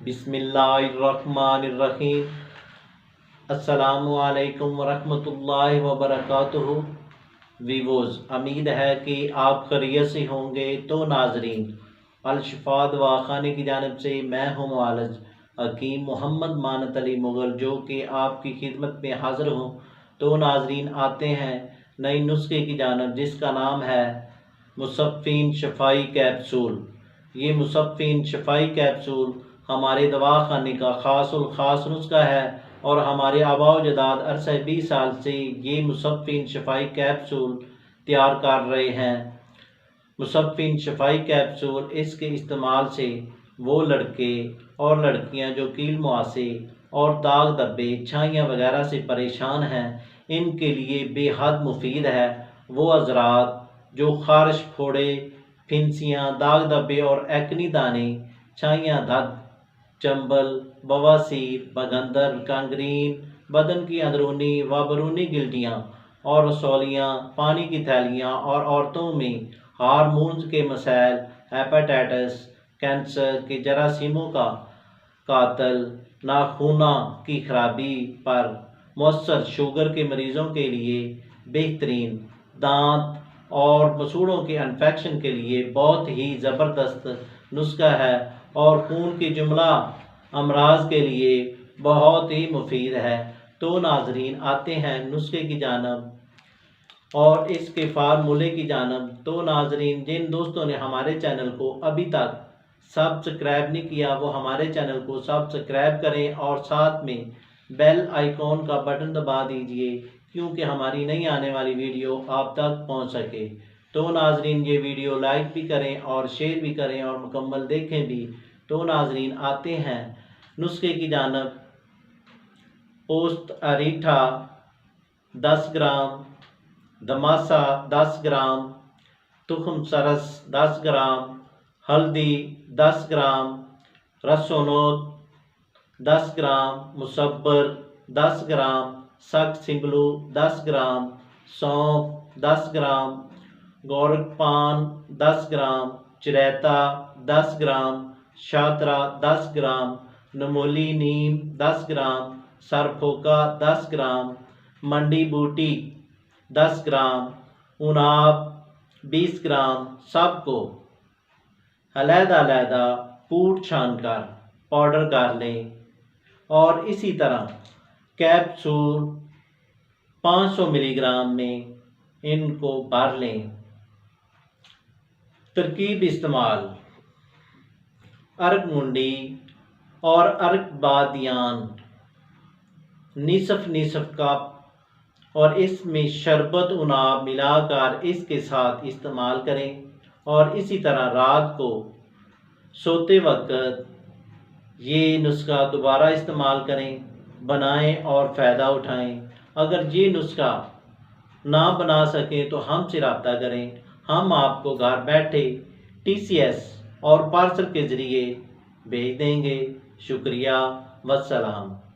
बिस्मिल्लाहिर्रहमानिर्रहीम। अस्सलामु अलैकुम वरहमतुल्लाहि वबरकातुहू। वीवोज़, उम्मीद है कि आप खैरियत से होंगे। तो नाजरीन, अल-शिफा दवा खाने की जानिब से मैं हूँ मुआलज हकीम मोहम्मद मानत अली मुग़ल, जो कि आपकी खिदमत में हाज़िर हूँ। तो नाजरीन, आते हैं नई नुस्खे की जानिब, जिसका नाम है मुसफ़ीन शफ़ाई कैप्सूल। ये मुसफ़ीन शफ़ाई कैप्सूल हमारे दवा खाने का खास नुस्खा है और हमारे आबा व अजदाद अरसे 20 साल से ये मुसफ़ीन शफ़ाई कैप्सूल तैयार कर रहे हैं। मुसफ़ीन शफ़ाई कैप्सूल, इसके इस्तेमाल से वो लड़के और लड़कियां जो कील मुहासे और दाग धब्बे छाइयाँ वगैरह से परेशान हैं, इनके लिए बेहद मुफीद है। वो हज़रात जो खरिश, फोड़े, फिंसियाँ, दाग धब्बे और एक्नी दाने, छाइयाँ, दर्द, चंबल, बवासीर, बगंदर, कांग्रीन, बदन की अंदरूनी व बैरूनी गिल्टियाँ और रसौलियाँ, पानी की थैलियाँ और औरतों में हार्मोन्स के मसाइल, हेपेटाइटिस, कैंसर के जरासीमों का कातल, नाखूना की खराबी पर मौसर, शुगर के मरीज़ों के लिए बेहतरीन, दांत और मसूड़ों के इन्फेक्शन के लिए बहुत ही ज़बरदस्त नुस्खा है और खून की जुमला अमराज के लिए बहुत ही मुफीद है। तो नाजरीन, आते हैं नुस्खे की जानब और इसके फार्मूले की जानब। तो नाजरीन, जिन दोस्तों ने हमारे चैनल को अभी तक सब्सक्राइब नहीं किया, वो हमारे चैनल को सब्सक्राइब करें और साथ में बेल आइकॉन का बटन दबा दीजिए, क्योंकि हमारी नई आने वाली वीडियो आप तक पहुंच सके। तो नाजरीन, ये वीडियो लाइक भी करें और शेयर भी करें और मुकम्मल देखें भी। तो नाजरीन, आते हैं नुस्खे की जानब। पोस्त अरीठा 10 ग्राम, दमासा 10 ग्राम, तुखम सरस 10 ग्राम, हल्दी 10 ग्राम, रसोनोत 10 ग्राम, मुसब्बर 10 ग्राम, सक सिंबलू 10 ग्राम, सौंफ 10 ग्राम, गोरखपान 10 ग्राम, चिरैता 10 ग्राम, शातरा 10 ग्राम, नमोली नीम 10 ग्राम, सरफोका 10 ग्राम, मंडी बूटी 10 ग्राम, उनाब 20 ग्राम। सबको अलहदा कूट छान कर पाउडर कर लें और इसी तरह कैप्सूल 500 मिलीग्राम में इनको भर लें। तरकीब इस्तेमाल: अर्क मुंडी और अर्क बादियान निसफ कप और इसमें शरबत उनाब मिलाकर इसके साथ इस्तेमाल करें और इसी तरह रात को सोते वक्त ये नुस्खा दोबारा इस्तेमाल करें, बनाएं और फ़ायदा उठाएं। अगर ये नुस्खा ना बना सकें तो हमसे रब्ता करें, हम आपको घर बैठे TCS और पार्सल के ज़रिए भेज देंगे। शुक्रिया, वस्सलाम।